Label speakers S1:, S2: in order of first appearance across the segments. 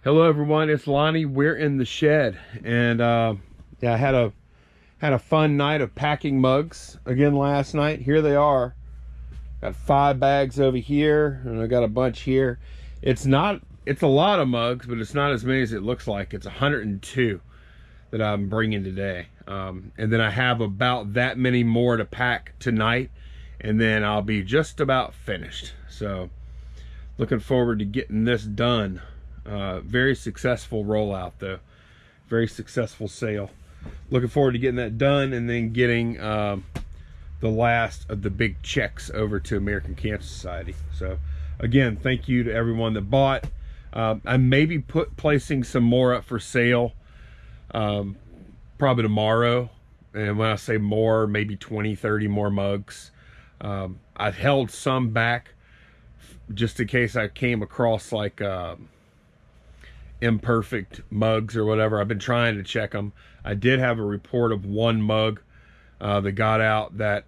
S1: Hello everyone, it's Lonnie. We're in the shed, and yeah, I had a fun night of packing mugs again last night. Here they are. Got 5 bags over here, and I got a bunch here. It's a lot of mugs, but it's not as many as it looks like. It's 102 that I'm bringing today, and then I have about that many more to pack tonight, and then I'll be just about finished. So looking forward to getting this done. Very successful rollout though, very successful sale. Looking forward to getting that done, and then getting the last of the big checks over to American Cancer Society. So again, thank you to everyone that bought. I may be placing some more up for sale probably tomorrow, and when I say more, maybe 20-30 more mugs. I've held some back just in case I came across like imperfect mugs or whatever. I've been trying to check them. I did have a report of one mug that got out that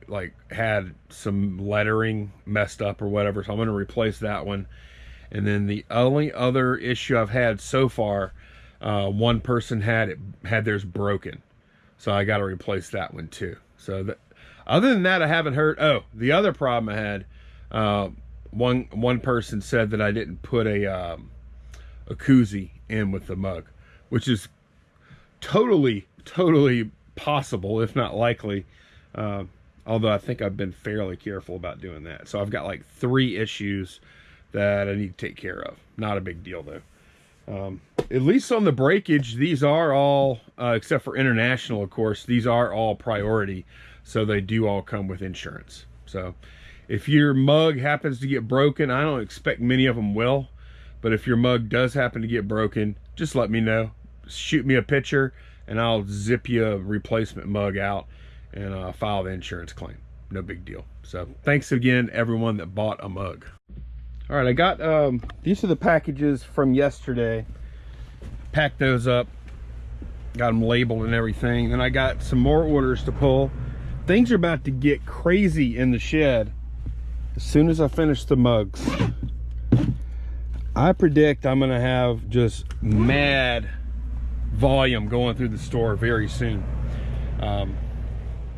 S1: like had some lettering messed up or whatever, so I'm going to replace that one. And then the only other issue I've had so far, one person had theirs broken, so I got to replace that one too. So other than that, I haven't heard. Oh, the other problem I had, one person said that I didn't put a koozie in with the mug, which is totally possible, if not likely, although I think I've been fairly careful about doing that. So I've got like 3 issues that I need to take care of. Not a big deal though. At least on the breakage, these are all except for international, of course, these are all priority, so they do all come with insurance. So if your mug happens to get broken, I don't expect many of them will, but if your mug does happen to get broken, just let me know. Shoot me a picture, and I'll zip you a replacement mug out and file the insurance claim. No big deal. So thanks again, everyone that bought a mug. All right, I got these are the packages from yesterday. Packed those up, got them labeled and everything. Then I got some more orders to pull. Things are about to get crazy in the shed as soon as I finish the mugs. I predict I'm gonna have just mad volume going through the store very soon, and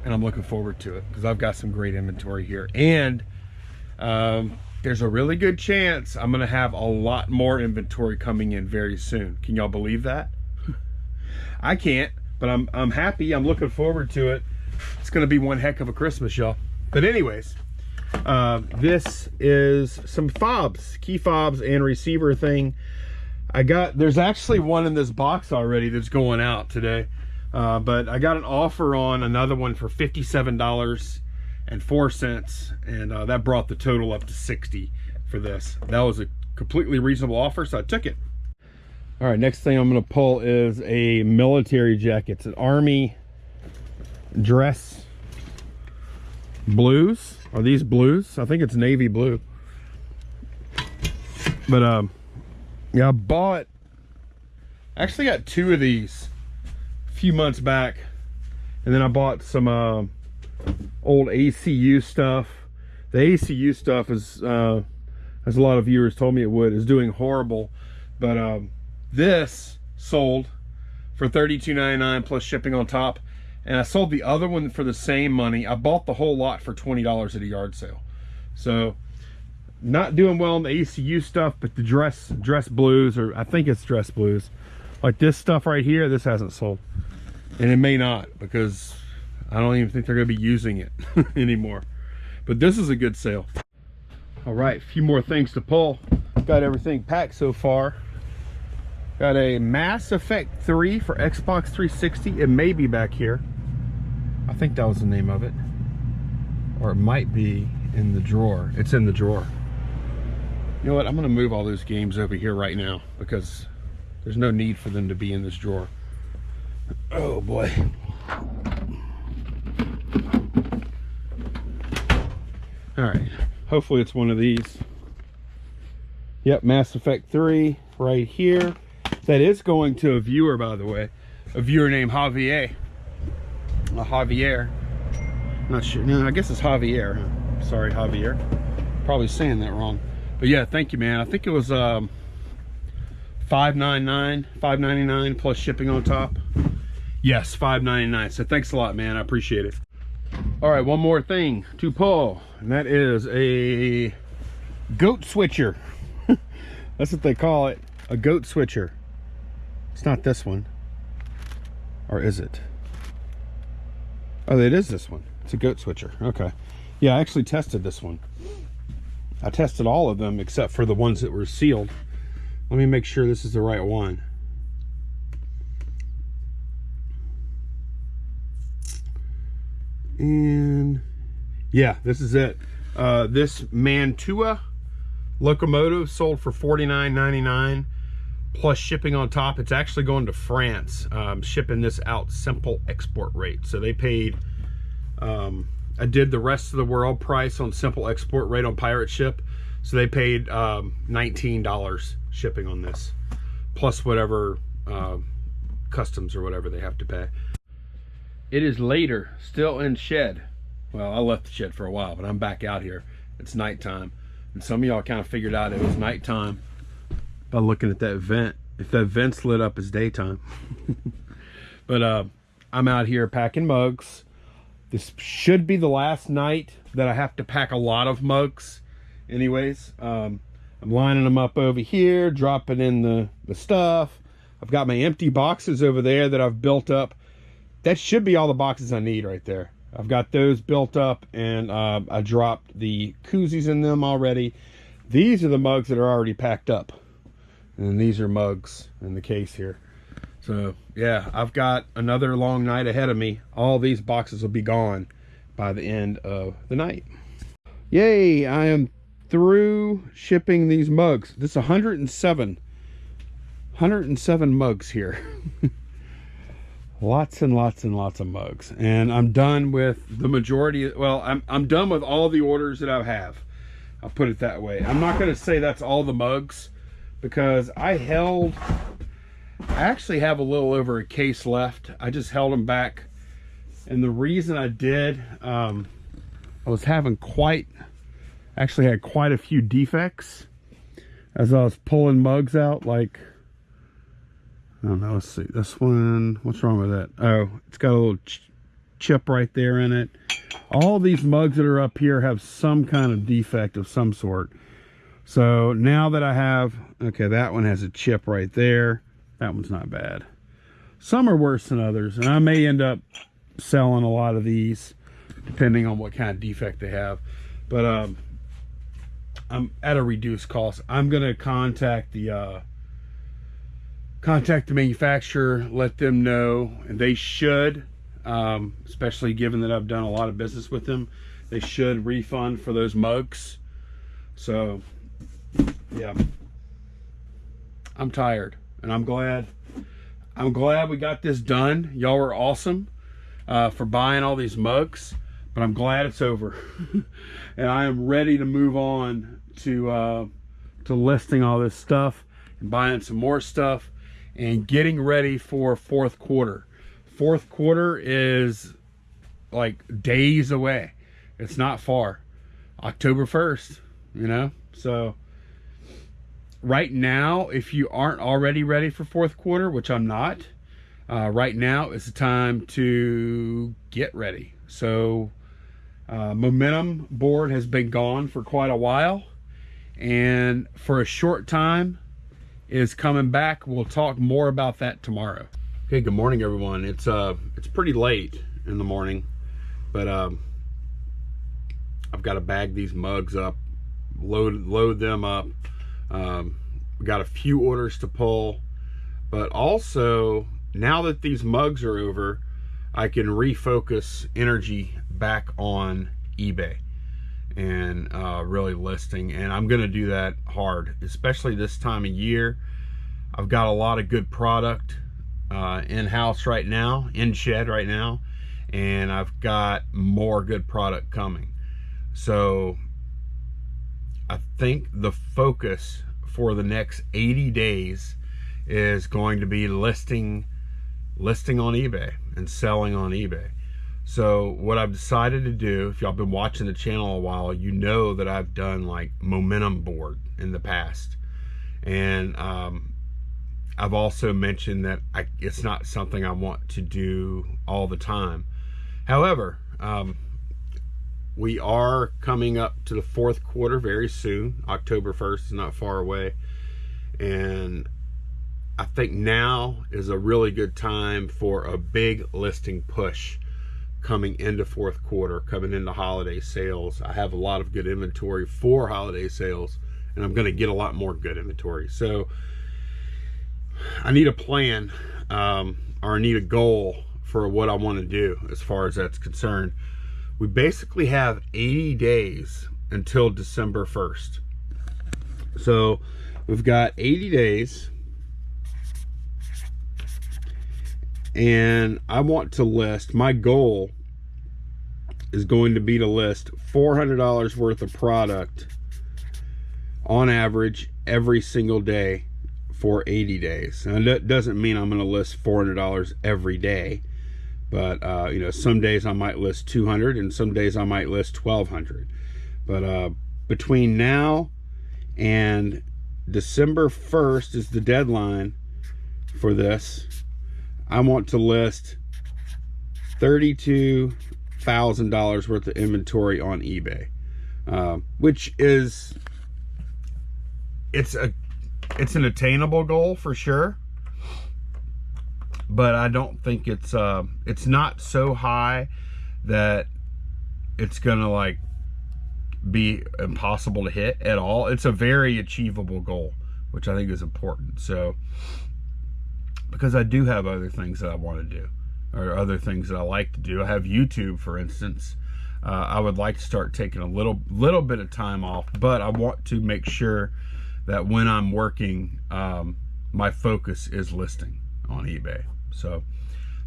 S1: I'm looking forward to it because I've got some great inventory here, and there's a really good chance I'm gonna have a lot more inventory coming in very soon. Can y'all believe that? I can't, but I'm happy. I'm looking forward to it. It's gonna be one heck of a Christmas, y'all. But anyways, this is some fobs, key fobs and receiver thing. There's actually one in this box already that's going out today, but I got an offer on another one for $57.04, and that brought the total up to $60 for this. That was a completely reasonable offer, so I took it. All right, next thing I'm going to pull is a military jacket. It's an Army dress blues. Are these blues? I think it's navy blue. But yeah, I actually got 2 of these a few months back, and then I bought some old ACU stuff. The ACU stuff is, as a lot of viewers told me it would, is doing horrible. But this sold for $32.99 plus shipping on top. And I sold the other one for the same money. I bought the whole lot for $20 at a yard sale. So not doing well on the ACU stuff, but the dress blues, or I think it's dress blues, like this stuff right here, this hasn't sold. And it may not, because I don't even think they're going to be using it anymore. But this is a good sale. All right, a few more things to pull. Got everything packed so far. Got a Mass Effect 3 for Xbox 360. It may be back here. I think that was the name of it. Or it might be in the drawer. It's in the drawer. You know what? I'm going to move all those games over here right now because there's no need for them to be in this drawer. Oh boy. All right. Hopefully it's one of these. Yep, Mass Effect 3 right here. That is going to a viewer, by the way. A viewer named Javier. Javier. Not sure. No, I guess it's Javier. Huh? Sorry, Javier. Probably saying that wrong. But yeah, thank you, man. I think it was $5.99 plus shipping on top. Yes, $5.99. So thanks a lot, man. I appreciate it. All right, one more thing to pull, and that is a goat switcher. That's what they call it, a goat switcher. It's not this one, or is it? Oh, it is this one. It's a goat switcher. Okay. Yeah, I actually tested this one. I tested all of them except for the ones that were sealed. Let me make sure this is the right one. And yeah, this is it. This Mantua locomotive sold for $49.99 plus shipping on top. It's actually going to France. Shipping this out simple export rate. So they paid, I did the rest of the world price on simple export rate on Pirate Ship. So they paid $19 shipping on this, plus whatever customs or whatever they have to pay. It is later, still in shed. Well, I left the shed for a while, but I'm back out here. It's nighttime. And some of y'all kind of figured out it was nighttime by looking at that vent. If that vent's lit up, it's daytime. But I'm out here packing mugs. This should be the last night that I have to pack a lot of mugs anyways. I'm lining them up over here, dropping in the stuff. I've got my empty boxes over there that I've built up. That should be all the boxes I need right there. I've got those built up, and I dropped the koozies in them already. These are the mugs that are already packed up, and these are mugs in the case here. So yeah, I've got another long night ahead of me. All these boxes will be gone by the end of the night. Yay, I am through shipping these mugs. This is 107 mugs here. Lots and lots and lots of mugs, and I'm done with the majority. Well, I'm done with all the orders that I have. I'll put it that way. I'm not going to say that's all the mugs, because I actually have a little over a case left. I just held them back, and the reason I did, I was having actually had quite a few defects as I was pulling mugs out. Like, I don't know, let's see, this one, what's wrong with that? Oh, it's got a little chip right there in it. All these mugs that are up here have some kind of defect of some sort. So now that I have, okay, that one has a chip right there. That one's not bad. Some are worse than others, and I may end up selling a lot of these depending on what kind of defect they have. But I'm at a reduced cost. I'm gonna contact the manufacturer, let them know, and they should, especially given that I've done a lot of business with them, they should refund for those mugs. So yeah, I'm tired, and I'm glad we got this done. Y'all were awesome for buying all these mugs, but I'm glad it's over. And I am ready to move on to listing all this stuff and buying some more stuff and getting ready for fourth quarter. Fourth quarter is like days away. It's not far. October 1st, you know? So right now, if you aren't already ready for fourth quarter, which I'm not, right now is the time to get ready. So Momentum board has been gone for quite a while, and for a short time is coming back. We'll talk more about that tomorrow. Okay, good morning everyone. It's pretty late in the morning, but I've got to bag these mugs up, load them up. We got a few orders to pull, but also now that these mugs are over, I can refocus energy back on eBay and really listing, and I'm gonna do that hard, especially this time of year. I've got a lot of good product in-house right now, in shed right now, and I've got more good product coming. So I think the focus for the next 80 days is going to be listing on eBay and selling on eBay. So what I've decided to do, if y'all been watching the channel a while, you know that I've done like Momentum board in the past, and I've also mentioned that it's not something I want to do all the time. However, we are coming up to the fourth quarter very soon. October 1st is not far away. And I think now is a really good time for a big listing push coming into fourth quarter, coming into holiday sales. I have a lot of good inventory for holiday sales, and I'm going to get a lot more good inventory. So I need a plan, or I need a goal for what I want to do as far as that's concerned. We basically have 80 days until December 1st. So we've got 80 days, and I want to list, my goal is going to be to list $400 worth of product on average every single day for 80 days. Now that doesn't mean I'm going to list $400 every day, but you know, some days I might list 200 and some days I might list 1,200. But between now and December 1st is the deadline for this. I want to list $32,000 worth of inventory on eBay, which is, it's an attainable goal for sure, but I don't think it's not so high that it's gonna like be impossible to hit at all. It's a very achievable goal, which I think is important. So, because I do have other things that I want to do, or other things that I like to do. I have YouTube, for instance. I would like to start taking a little bit of time off, but I want to make sure that when I'm working, my focus is listing on eBay. So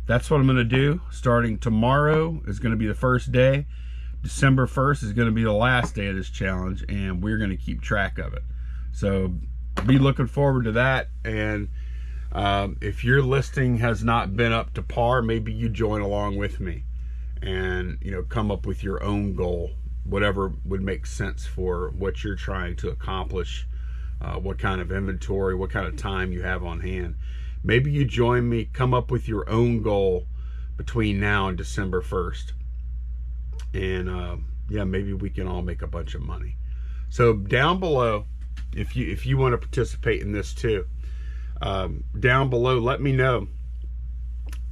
S1: that's what I'm going to do. Starting tomorrow is going to be the first day. December 1st is going to be the last day of this challenge, and we're going to keep track of it. So be looking forward to that. And if your listing has not been up to par, maybe you join along with me and, you know, come up with your own goal, whatever would make sense for what you're trying to accomplish, what kind of inventory, what kind of time you have on hand. Maybe you join me, come up with your own goal between now and December 1st. And yeah, maybe we can all make a bunch of money. So down below, if you want to participate in this too, down below, let me know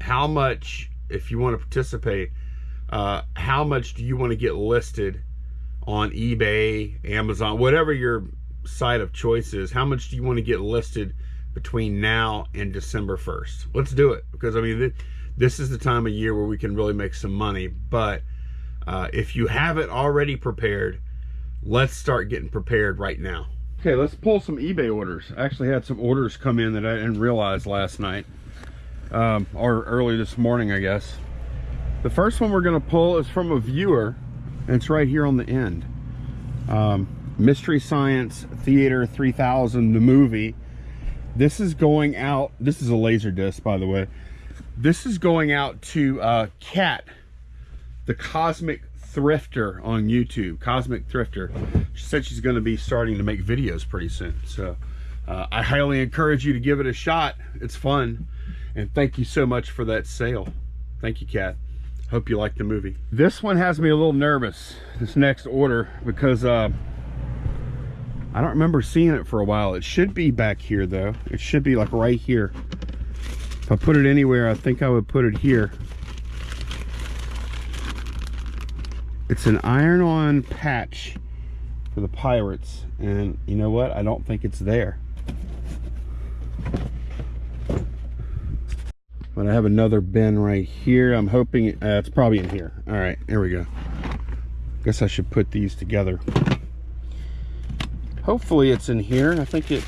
S1: how much, if you want to participate, how much do you want to get listed on eBay, Amazon, whatever your site of choice is. How much do you want to get listed between now and December 1st? Let's do it, because I mean, this is the time of year where we can really make some money. But if you haven't already prepared, let's start getting prepared right now. Okay, let's pull some eBay orders. I actually had some orders come in that I didn't realize last night, or early this morning, I guess. The first one we're gonna pull is from a viewer, and it's right here on the end. Mystery Science Theater 3000, the movie. This is going out, this is a Laserdisc, by the way. This is going out to Kat, the Cosmic Thrifter on YouTube. Cosmic Thrifter. She said she's going to be starting to make videos pretty soon. So I highly encourage you to give it a shot. It's fun. And thank you so much for that sale. Thank you, Kat. Hope you like the movie. This one has me a little nervous, this next order, because I don't remember seeing it for a while. It should be back here though. It should be like right here. If I put it anywhere, I think I would put it here. It's an iron-on patch for the Pirates, and you know what? I don't think it's there. But I have another bin right here. I'm hoping it's probably in here. All right, here we go. Guess I should put these together. Hopefully it's in here. I think it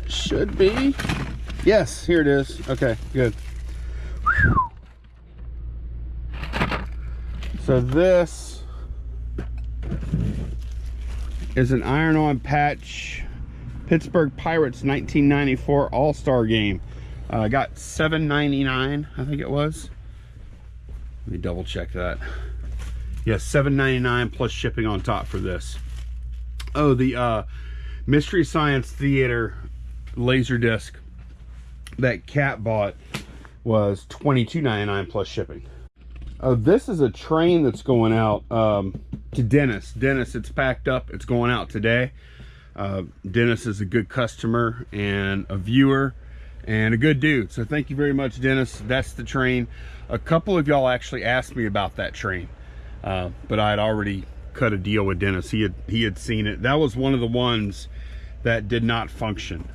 S1: should be. Yes, here it is. Okay, good. So this is an iron-on patch Pittsburgh Pirates 1994 All-Star Game. I got $7.99, I think it was. Let me double check that. Yes, $7.99 plus shipping on top for this. Oh, the Mystery Science Theater Laserdisc.
S2: that Cat bought was $22.99 plus shipping. This is a train that's going out to Dennis. Dennis, it's packed up. It's going out today. Dennis is a good customer and a viewer and a good dude. So thank you very much, Dennis. That's the train. A couple of y'all actually asked me about that train, but I had already cut a deal with Dennis. He had seen it. That was one of the ones that did not function.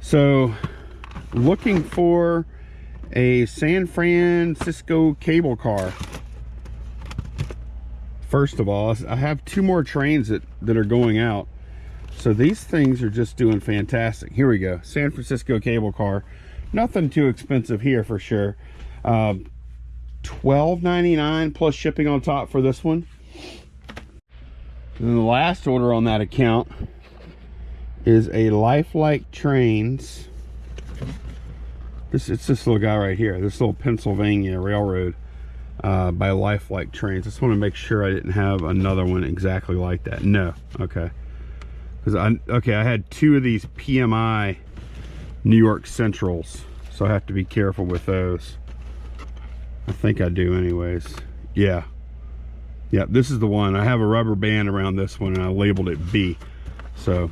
S2: So looking for a San Francisco cable car. First of all, I have 2 more trains that are going out. So these things are just doing fantastic. Here we go, San Francisco cable car. Nothing too expensive here for sure. $12.99 plus shipping on top for this one. And then the last order on that account is a Lifelike Trains. It's this little guy right here, this little Pennsylvania Railroad by Lifelike Trains. Just want to make sure I didn't have another one exactly like that. No, okay. Because I had 2 of these PMI New York Centrals, so I have to be careful with those. I think I do anyways. Yeah, this is the one. I have a rubber band around this one and I labeled it B. So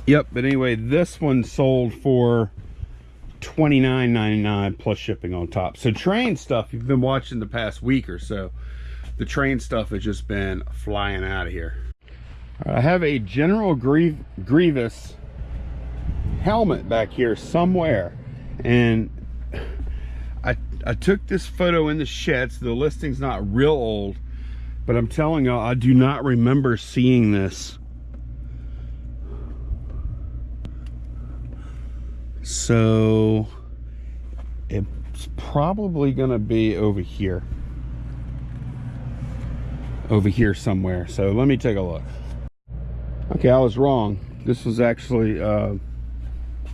S2: yep, but anyway, this one sold for $29.99 plus shipping on top. So train stuff, you've been watching the past week or so, the train stuff has just been flying out of here. I have a General Grievous helmet back here somewhere, and I took this photo in the shed, so the listing's not real old, but I'm telling y'all, I do not remember seeing this. So it's probably gonna be over here somewhere. So let me take a look. Okay, I was wrong. This was actually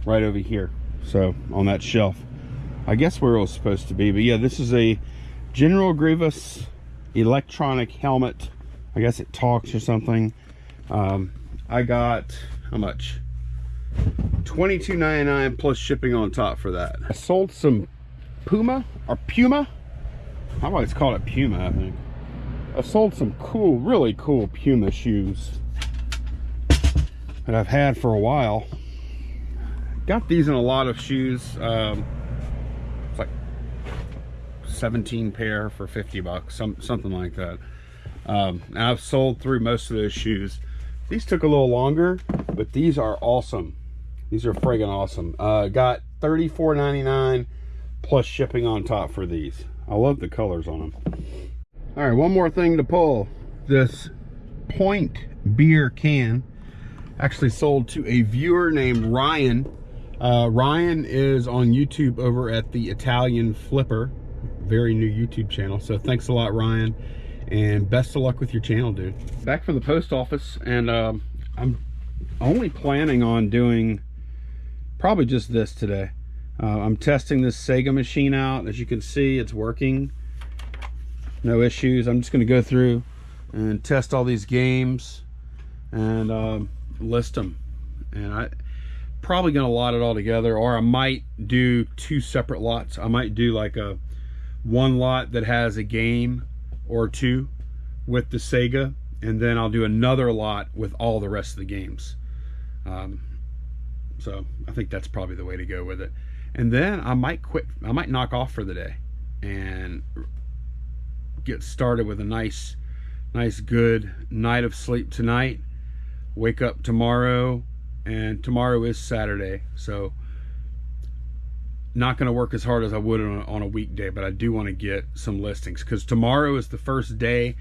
S2: right over here, so on that shelf. I guess where it was supposed to be, but yeah, this is a General Grievous electronic helmet. I guess it talks or something. I got, how much? $22.99 plus shipping on top for that. I sold some Puma. How about it's called it Puma, I think. I sold some cool, really cool Puma shoes that I've had for a while. Got these in a lot of shoes. It's like 17 pair for 50 bucks, something like that. And I've sold through most of those shoes. These took a little longer, but these are awesome. These are friggin' awesome. Got $34.99 plus shipping on top for these. I love the colors on them. All right, one more thing to pull. This Point beer can actually sold to a viewer named Ryan. Ryan is on YouTube over at the Italian Flipper. Very new YouTube channel. So thanks a lot, Ryan. And best of luck with your channel, dude. Back from the post office, and I'm only planning on doing probably just this today. I'm testing this Sega machine out. As you can see, it's working. No issues. I'm just going to go through and test all these games and list them. And I probably going to lot it all together, or I might do 2 separate lots. I might do like a one lot that has a game or 2 with the Sega, and then I'll do another lot with all the rest of the games. So I think that's probably the way to go with it. And then I might quit. I might knock off for the day and get started with a nice good night of sleep tonight. Wake up tomorrow, and tomorrow is Saturday, so not going to work as hard as I would on a weekday, but I do want to get some listings, because tomorrow is the first day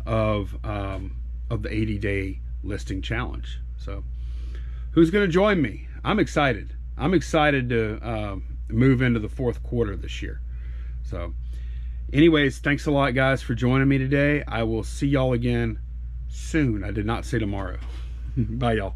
S2: of the 80-day listing challenge. So who's going to join me? I'm excited. I'm excited to move into the 4th quarter this year. So anyways, thanks a lot, guys, for joining me today. I will see y'all again soon. I did not say tomorrow. Bye, y'all.